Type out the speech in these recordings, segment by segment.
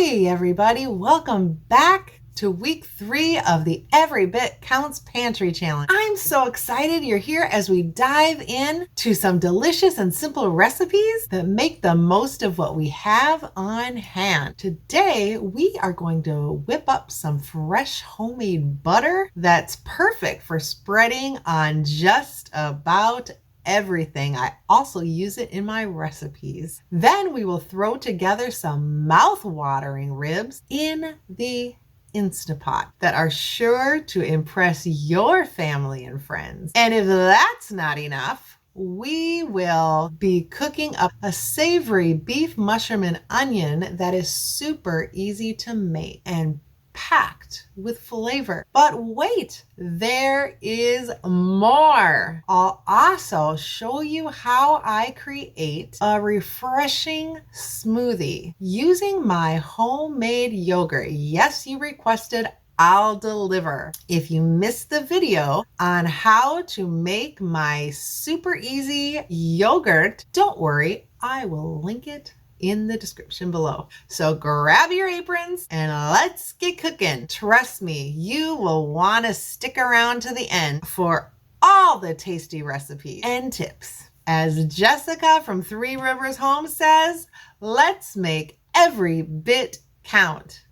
Hey everybody, welcome back to week 3 of the Every Bit Counts Pantry Challenge. I'm so excited you're here as we dive in to some delicious and simple recipes that make the most of what we have on hand. Today, we are going to whip up some fresh homemade butter that's perfect for spreading on just about everything. I also use it in my recipes. Then we will throw together some mouth-watering ribs in the Instapot that are sure to impress your family and friends. And if that's not enough, we will be cooking up a savory beef, mushroom, and onion that is super easy to make and packed with flavor. But wait, there is more. I'll also show you how I create a refreshing smoothie using my homemade yogurt. Yes, you requested, I'll deliver. If you missed the video on how to make my super easy yogurt, don't worry, I will link it in the description below. So grab your aprons and let's get cooking. Trust me, you will want to stick around to the end for all the tasty recipes and tips. As Jessica from Three Rivers Home says, let's make every bit count.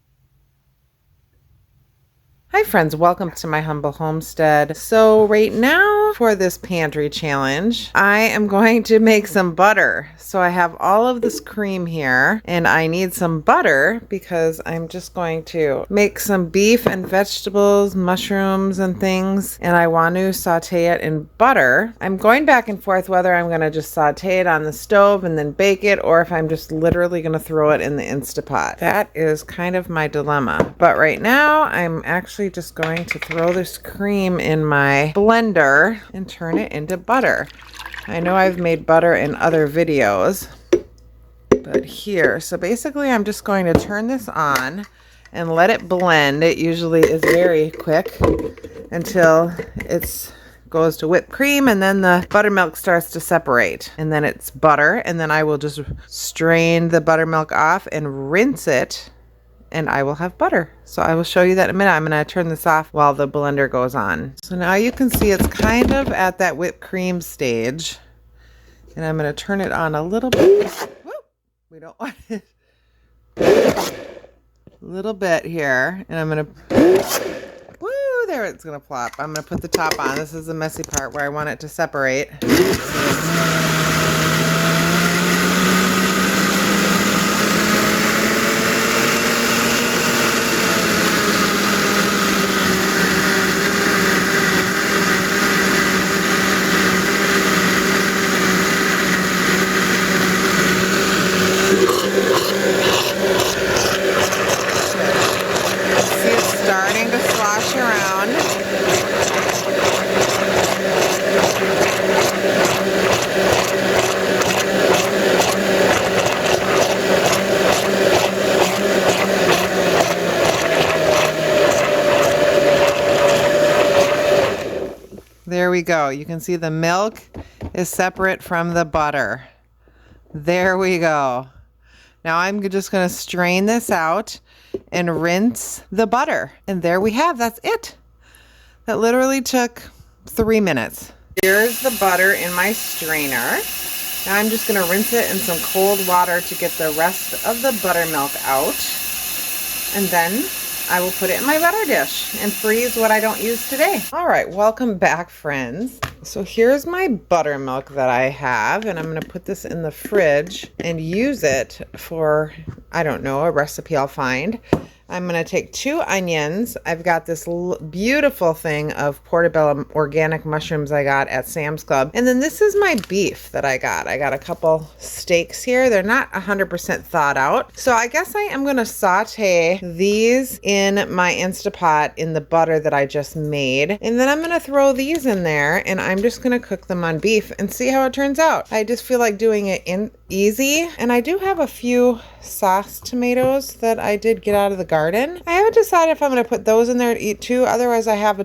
Hi friends, welcome to my humble homestead. So right now for this pantry challenge, I am going to make some butter. So I have all of this cream here and I need some butter because I'm just going to make some beef and vegetables, mushrooms and things, and I want to saute it in butter. I'm going back and forth whether I'm going to just saute it on the stove and then bake it or if I'm just literally going to throw it in the Instapot. That is kind of my dilemma. But right now I'm actually just going to throw this cream in my blender and turn it into butter. I know I've made butter in other videos, but here, so basically I'm just going to turn this on and let it blend. It usually is very quick until it goes to whipped cream and then the buttermilk starts to separate and then it's butter, and then I will just strain the buttermilk off and rinse it and I will have butter. So I will show you that in a minute. I'm going to turn this off while the blender goes on. So now you can see it's kind of at that whipped cream stage. And I'm going to turn it on a little bit. Whoop, we don't want it. A little bit here. And I'm going to, woo, there it's going to plop. I'm going to put the top on. This is the messy part where I want it to separate. There we go. You can see the milk is separate from the butter. There we go. Now I'm just going to strain this out and rinse the butter. And there we have, that's it. That literally took 3 minutes. Here's the butter in my strainer. Now I'm just going to rinse it in some cold water to get the rest of the buttermilk out. And then I will put it in my butter dish and freeze what I don't use today. All right, welcome back, friends. So here's my buttermilk that I have, and I'm going to put this in the fridge and use it for, I don't know, a recipe I'll find. I'm going to take 2 onions. I've got this beautiful thing of portobello organic mushrooms I got at Sam's Club. And then this is my beef that I got. I got a couple steaks here. They're not 100% thawed out. So I guess I am going to saute these in my Instapot in the butter that I just made. And then I'm going to throw these in there and I'm just going to cook them on beef and see how it turns out. I just feel like doing it in easy. And I do have a few sauce tomatoes that I did get out of the garden. I haven't decided if I'm going to put those in there to eat too. Otherwise, I have a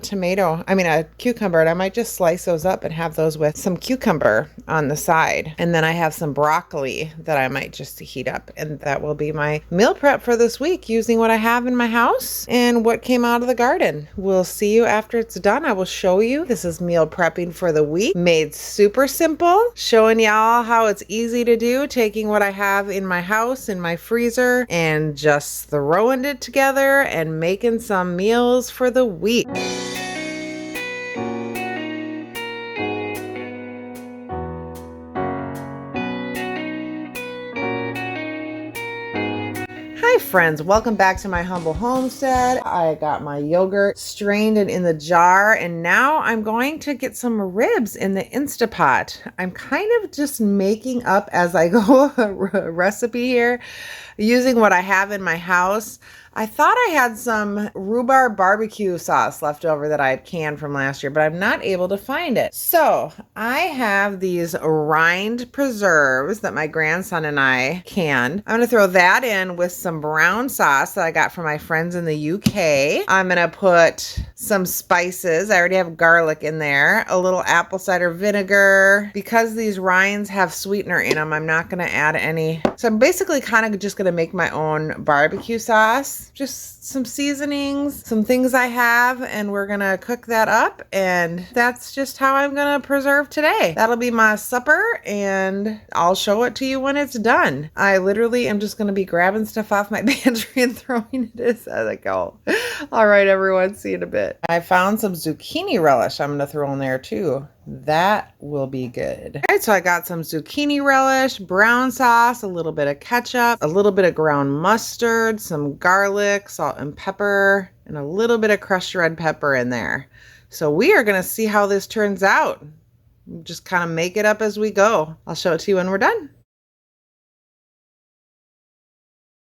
cucumber, and I might just slice those up and have those with some cucumber on the side. And then I have some broccoli that I might just heat up. And that will be my meal prep for this week using what I have in my house and what came out of the garden. We'll see you after it's done. I will show you. This is meal prepping for the week. Made super simple. Showing y'all how it's easy to do. Taking what I have in my house, in my freezer, and just throwing it together and making some meals for the week. Hi friends, welcome back to my humble homestead. I got my yogurt strained and in the jar, and now I'm going to get some ribs in the Instapot. I'm kind of just making up as I go a recipe here using what I have in my house. I thought I had some rhubarb barbecue sauce left over that I had canned from last year, but I'm not able to find it. So I have these rind preserves that my grandson and I canned. I'm going to throw that in with some brown sauce that I got from my friends in the UK. I'm going to put some spices. I already have garlic in there, a little apple cider vinegar. Because these rinds have sweetener in them, I'm not going to add any. So I'm basically kind of just going to make my own barbecue sauce. Just some seasonings, some things I have, and we're gonna cook that up, and that's just how I'm gonna preserve today. That'll be my supper, and I'll show it to you when it's done. I literally am just gonna be grabbing stuff off my pantry and throwing it as I go. All right, everyone, see you in a bit. I found some zucchini relish I'm gonna throw in there too. That will be good. All right, so I got some zucchini relish, brown sauce, a little bit of ketchup, a little bit of ground mustard, some garlic, salt and pepper, and a little bit of crushed red pepper in there. So we are going to see how this turns out. Just kind of make it up as we go. I'll show it to you when we're done.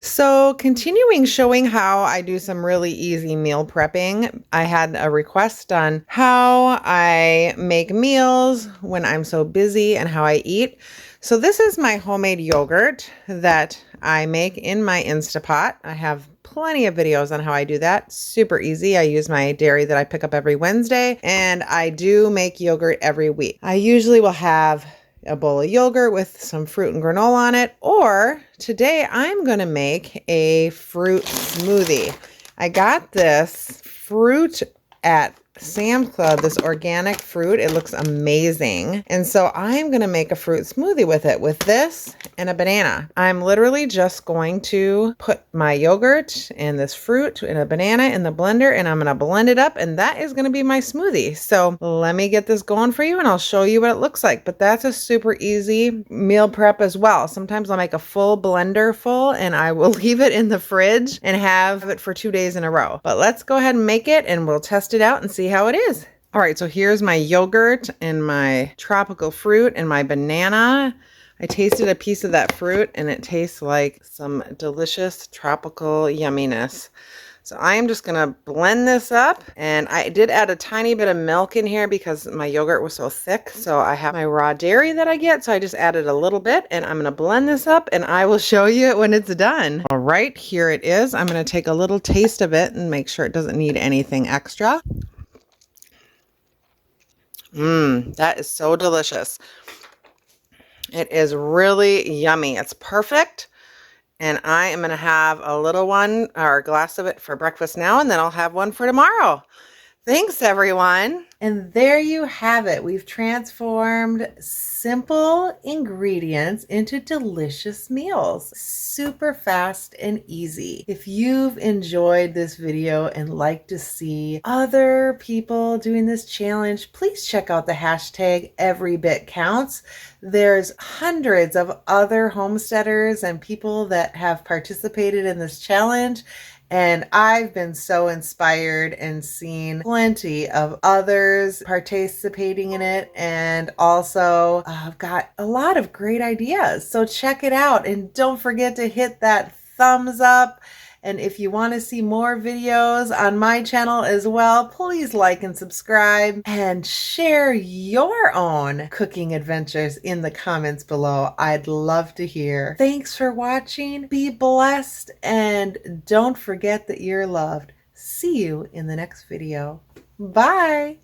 So continuing showing how I do some really easy meal prepping, I had a request on how I make meals when I'm so busy and how I eat. So this is my homemade yogurt that I make in my Instapot. I have plenty of videos on how I do that. Super easy. I use my dairy that I pick up every Wednesday, and I do make yogurt every week. I usually will have a bowl of yogurt with some fruit and granola on it, or today I'm going to make a fruit smoothie. I got this fruit at Sam's Club, this organic fruit. It looks amazing. And so I'm going to make a fruit smoothie with it, with this and a banana. I'm literally just going to put my yogurt and this fruit and a banana in the blender, and I'm going to blend it up, and that is going to be my smoothie. So let me get this going for you, and I'll show you what it looks like. But that's a super easy meal prep as well. Sometimes I'll make a full blender full, and I will leave it in the fridge and have it for 2 days in a row. But let's go ahead and make it, and we'll test it out and see how it is. All right, so here's my yogurt and my tropical fruit and my banana. I tasted a piece of that fruit, and it tastes like some delicious tropical yumminess. So I am just gonna blend this up, and I did add a tiny bit of milk in here because my yogurt was so thick. So I have my raw dairy that I get, so I just added a little bit, and I'm gonna blend this up, and I will show you it when it's done. All right, here it is. I'm gonna take a little taste of it and make sure it doesn't need anything extra. That is so delicious. It is really yummy. It's perfect. And I am going to have a little one or a glass of it for breakfast now, and then I'll have one for tomorrow. Thanks, everyone. And there you have it. We've transformed simple ingredients into delicious meals. Super fast and easy. If you've enjoyed this video and like to see other people doing this challenge, please check out the hashtag #EveryBitCounts. There's hundreds of other homesteaders and people that have participated in this challenge. And I've been so inspired and seen plenty of others participating in it, and also I've got a lot of great ideas. So check it out, and don't forget to hit that thumbs up And if you want to see more videos on my channel as well, please like and subscribe and share your own cooking adventures in the comments below. I'd love to hear. Thanks for watching. Be blessed and don't forget that you're loved. See you in the next video. Bye.